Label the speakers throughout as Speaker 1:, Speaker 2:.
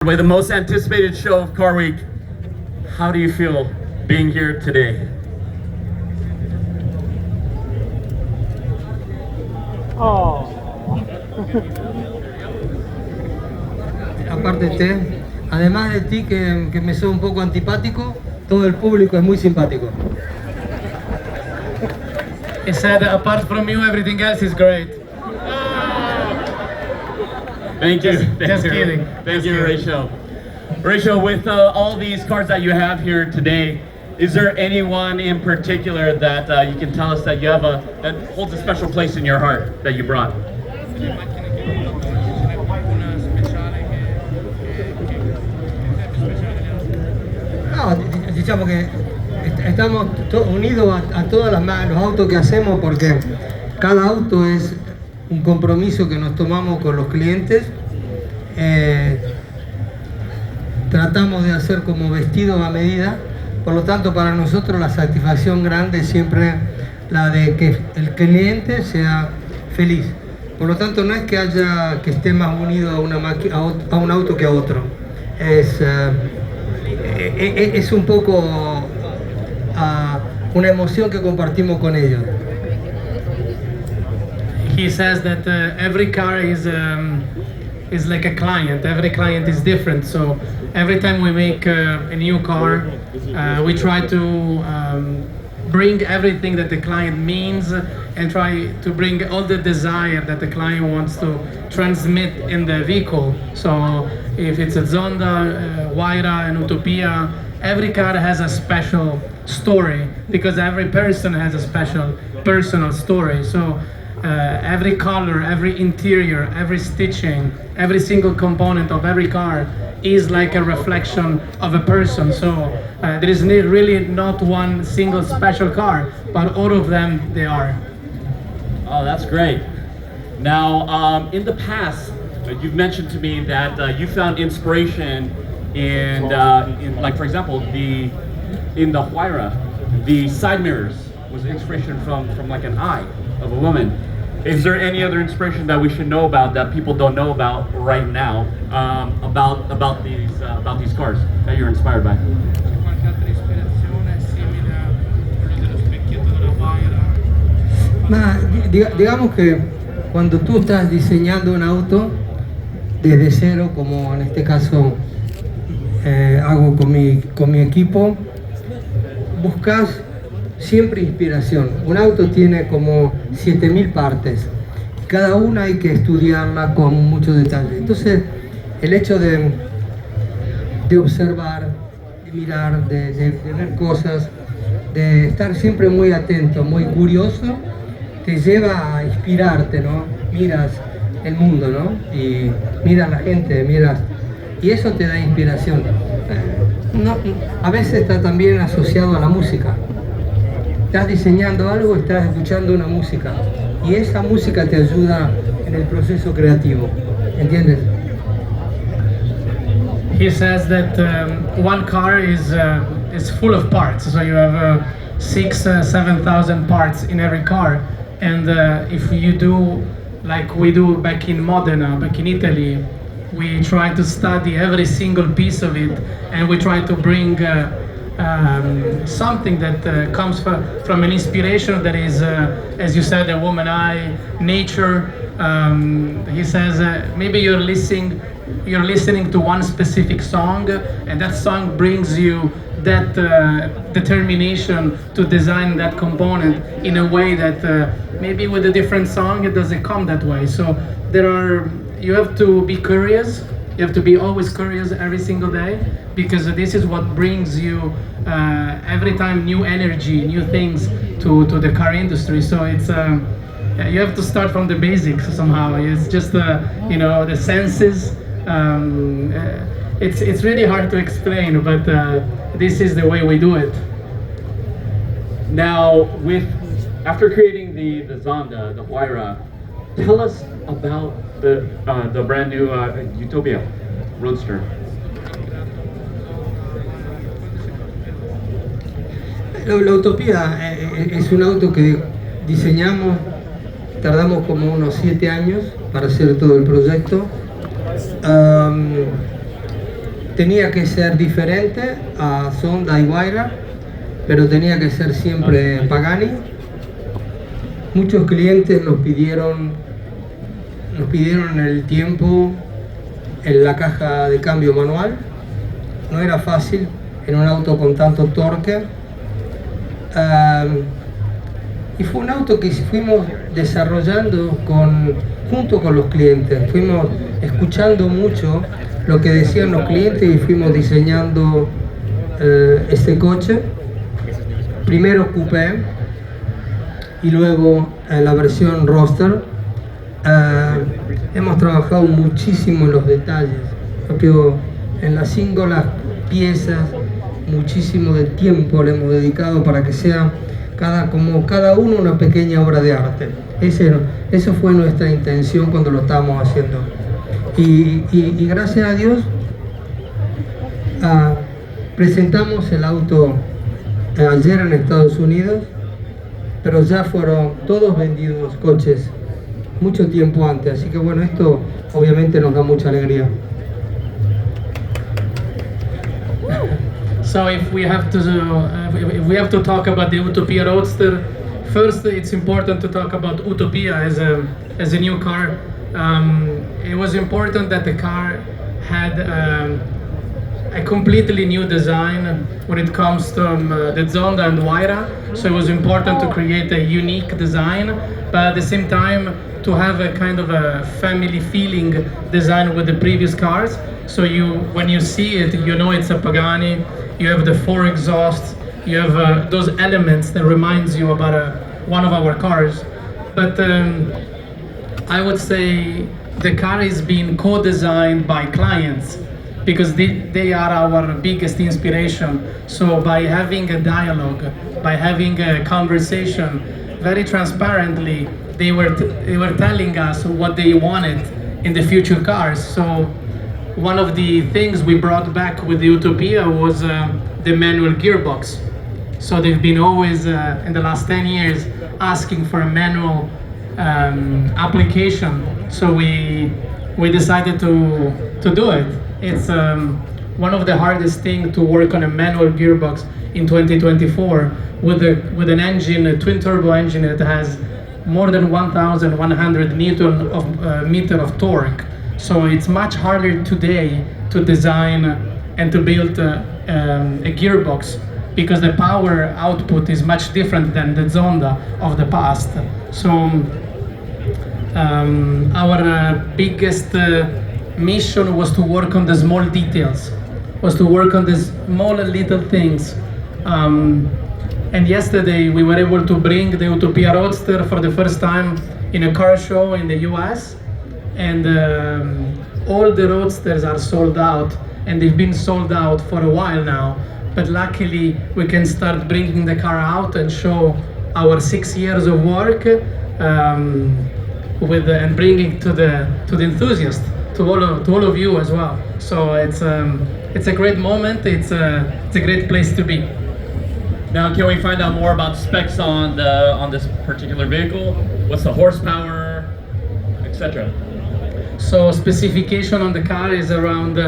Speaker 1: Broadway, the most anticipated show of Car Week. How do you feel being here today?
Speaker 2: Aparte de además de ti que me soy un poco antipático, todo el público es muy simpático.
Speaker 3: He said, apart from you, everything else is great.
Speaker 1: Thank you.
Speaker 3: Just kidding.
Speaker 1: Thank you, Horacio. Horacio, with all these cars that you have here today, is there anyone in particular that you can tell us that you have that holds a special place in your heart that you brought?
Speaker 2: No, diciamo que estamos unidos a todos los autos que hacemos porque cada auto es un compromiso que nos tomamos con los clientes. Tratamos de hacer como vestidos a medida, por lo tanto para nosotros la satisfacción grande es siempre la de que el cliente sea feliz. Por lo tanto no es que esté más unido a un auto que a otro. Es un poco una emoción que compartimos con ellos.
Speaker 3: He says that every car is like a client. Every client is different. So every time we make a new car, we try to bring everything that the client means and try to bring all the desire that the client wants to transmit in the vehicle. So if it's a Zonda, Huayra, and Utopia, every car has a special story because every person has a special personal story. So every color, every interior, every stitching, every single component of every car is like a reflection of a person. So there is really not one single special car, but all of them they are.
Speaker 1: Oh, that's great. Now, in the past, you've mentioned to me that you found inspiration in like, for example, in the Huayra, the side mirrors was inspiration from like an eye of a woman. Is there any other inspiration that we should know about that people don't know about right now about these cars that you're inspired by?
Speaker 2: Digamos que cuando tú estás diseñando un auto desde cero, como en este caso hago con mi equipo, buscas siempre inspiración. Un auto tiene como 7000 partes. Cada una hay que estudiarla con mucho detalle. Entonces, el hecho de observar, de mirar, de ver cosas, de estar siempre muy atento, muy curioso, te lleva a inspirarte, ¿no? Miras el mundo, ¿no? Y miras la gente, y eso te da inspiración. A veces está también asociado a la música. Estás diseñando algo, estás escuchando una música y esa música te ayuda en el proceso creativo, ¿entiendes?
Speaker 3: He says that one car is full of parts, so you have 7,000 parts in every car, and if you do like we do back in Modena, back in Italy, we try to study every single piece of it, and we try to bring something that comes from an inspiration that is, as you said, a woman eye, nature. He says maybe you're listening to one specific song, and that song brings you that determination to design that component in a way that maybe with a different song it doesn't come that way. So you have to be curious. You have to be always curious every single day, because this is what brings you every time new energy, new things to the car industry. So it's you have to start from the basics somehow. It's just the senses. It's really hard to explain, but this is the way we do it.
Speaker 1: Now, after creating the Zonda, the Huayra, tell us about the brand new Utopia Roadster.
Speaker 2: La Utopía es un auto que diseñamos, tardamos como unos 7 años para hacer todo el proyecto. tenía que ser diferente a Zonda y Guaira, pero tenía que ser siempre Pagani. Muchos clientes nos pidieron en el tiempo en la caja de cambio manual. No era fácil en un auto con tanto torque. Y fue un auto que fuimos desarrollando junto con los clientes. Fuimos escuchando mucho lo que decían los clientes y fuimos diseñando este coche. Primero coupé y luego la versión roadster. Hemos trabajado muchísimo en los detalles, propio en las las piezas, muchísimo de tiempo le hemos dedicado para que sea cada uno una pequeña obra de arte. Eso fue nuestra intención cuando lo estábamos haciendo. Y gracias a Dios presentamos el auto ayer en Estados Unidos, pero ya fueron todos vendidos coches mucho tiempo antes, así que bueno, esto obviamente nos da mucha alegría.
Speaker 3: So if we have to talk about the Utopia Roadster, first it's important to talk about Utopia as a new car. It was important that the car had a completely new design when it comes to the Zonda and Huayra. So it was important to create a unique design, but at the same time to have a kind of a family feeling design with the previous cars. So when you see it, you know it's a Pagani. You have the 4 exhausts. You have those elements that reminds you about one of our cars. But I would say the car is being co-designed by clients, because they are our biggest inspiration. So by having a dialogue, by having a conversation, very transparently, they were telling us what they wanted in the future cars. So one of the things we brought back with the Utopia was the manual gearbox. So they've been always, in the last 10 years, asking for a manual application. So we decided to do it. It's one of the hardest things to work on a manual gearbox in 2024 with an engine, a twin turbo engine that has more than 1,100 meter of torque. So it's much harder today to design and to build a gearbox, because the power output is much different than the Zonda of the past. So our biggest mission was to work on the small details, was to work on the small little things. And yesterday we were able to bring the Utopia Roadster for the first time in a car show in the US, and all the Roadsters are sold out, and they've been sold out for a while now. But luckily we can start bringing the car out and show our 6 years of work and bringing to the enthusiasts, to all of you as well. So it's a great moment. It's a great place to be.
Speaker 1: Now, can we find out more about specs on this particular vehicle? What's the horsepower, etc.?
Speaker 3: So specification on the car is around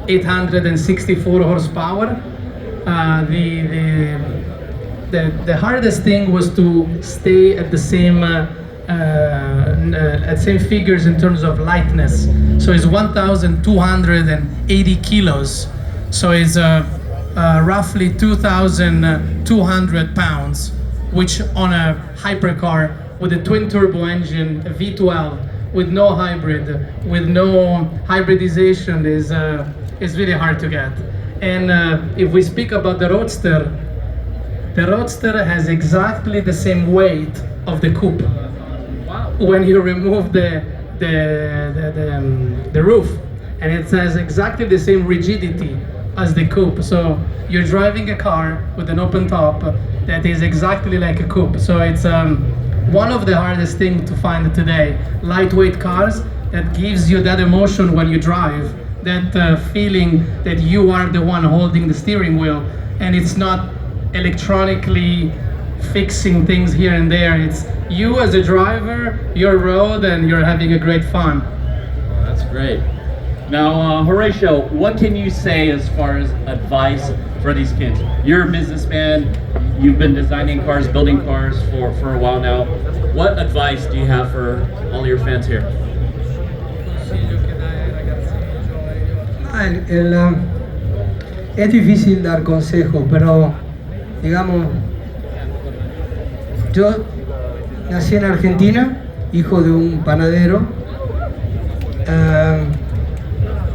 Speaker 3: 864 horsepower. The hardest thing was to stay at the same figures in terms of lightness. So it's 1,280 kilos. So it's roughly 2,200 pounds, which on a hypercar with a twin turbo engine, a V12, with no hybrid, with no hybridization is really hard to get. And if we speak about the Roadster has exactly the same weight of the coupe. Wow. When you remove the roof, and it has exactly the same rigidity as the coupe. So you're driving a car with an open top that is exactly like a coupe. So it's one of the hardest things to find today. Lightweight cars that gives you that emotion when you drive, that feeling that you are the one holding the steering wheel, and it's not electronically fixing things here and there. It's you as a driver, your road, and you're having a great fun.
Speaker 1: That's great. Now, Horatio, what can you say as far as advice for these kids? You're a businessman, you've been designing cars, building cars for a while now. What advice do you have for all your fans here?
Speaker 2: Es difícil dar consejos, pero digamos, yo nací en Argentina, hijo de un panadero,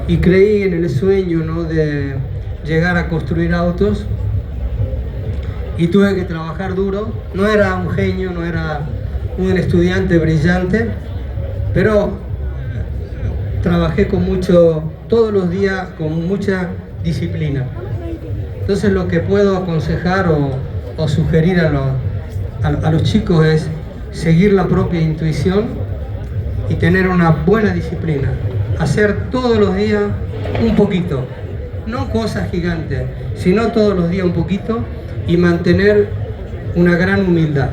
Speaker 2: y creí en el sueño, ¿no?, de llegar a construir autos, y tuve que trabajar duro. No era un genio, no era un estudiante brillante, pero trabajé todos los días con mucha disciplina. Entonces lo que puedo aconsejar o sugerir a los chicos es seguir la propia intuición y tener una buena disciplina. Hacer todos los días un poquito, no cosas gigantes, sino todos los días un poquito, y mantener una gran humildad.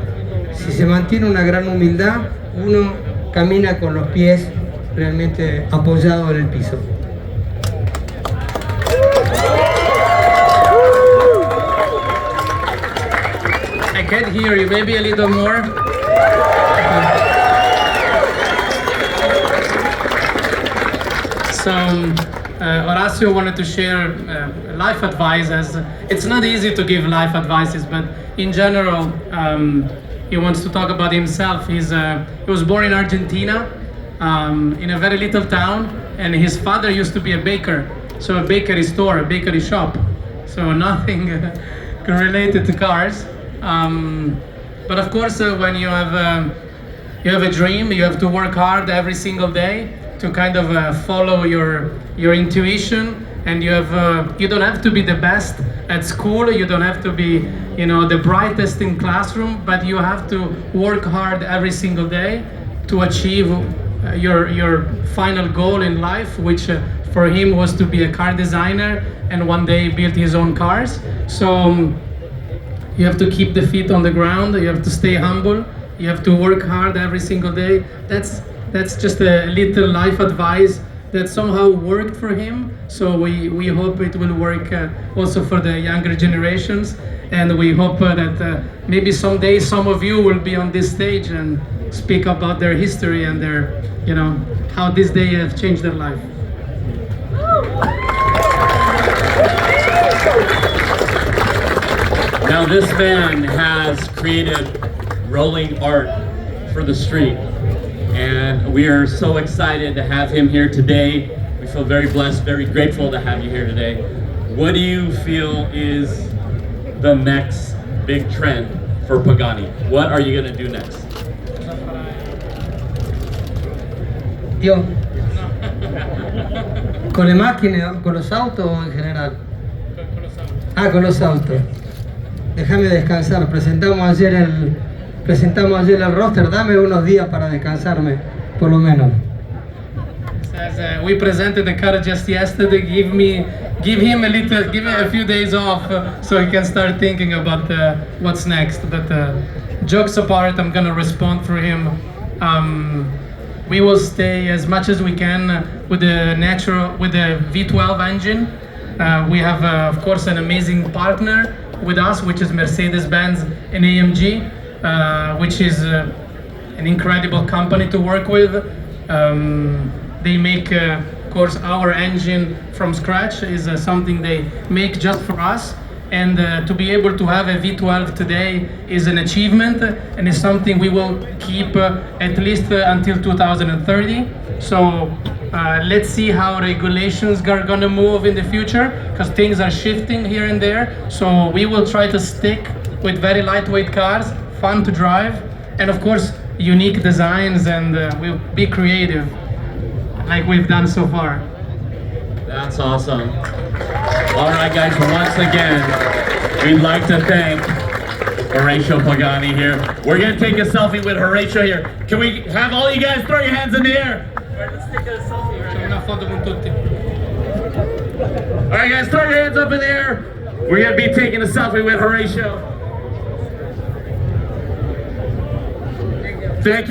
Speaker 2: Si se mantiene una gran humildad, uno camina con los pies realmente apoyados en el piso.
Speaker 3: I can't hear you, maybe a little more. So, Horacio wanted to share life advice, as it's not easy to give life advices, but in general, he wants to talk about himself. He was born in Argentina, in a very little town, and his father used to be a baker, so a bakery store, a bakery shop, so nothing related to cars. But of course, when you have a dream, you have to work hard every single day to kind of follow your intuition, and you don't have to be the best at school, you don't have to be, the brightest in classroom, but you have to work hard every single day to achieve your final goal in life, which for him was to be a car designer and one day build his own cars. So you have to keep the feet on the ground, you have to stay humble, you have to work hard every single day. That's just a little life advice that somehow worked for him. So we hope it will work also for the younger generations. And we hope that maybe someday some of you will be on this stage and speak about their history and their, how this day has changed their life.
Speaker 1: Now this man has created rolling art for the street, and we are so excited to have him here today. We feel very blessed, very grateful to have you here today. What do you feel is the next big trend for Pagani? What are you going to do next?
Speaker 2: Yo, ¿con la máquina, con los autos o en general? Ah, con los autos. Déjame descansar. Presentamos ayer el roster. Dame unos días para descansarme, por lo menos.
Speaker 3: Says, we presented the car just yesterday. Give me a few days off so he can start thinking about what's next. But jokes apart, I'm gonna respond for him. We will stay as much as we can with the V12 engine. We have, of course, an amazing partner with us, which is Mercedes-Benz and AMG, which is an incredible company to work with. They make, of course, our engine from scratch is something they make just for us. And to be able to have a V12 today is an achievement, and is something we will keep at least until 2030. So let's see how regulations are gonna move in the future, because things are shifting here and there. So we will try to stick with very lightweight cars, fun to drive, and of course unique designs, and we'll be creative like we've done so far.
Speaker 1: That's awesome. All right, guys, once again, we'd like to thank Horacio Pagani here. We're gonna take a selfie with Horacio here. Can we have all you guys throw your hands in the air?
Speaker 3: Let's take a selfie right now.
Speaker 1: All right, guys, throw your hands up in the air. We're gonna be taking a selfie with Horacio. Thank you.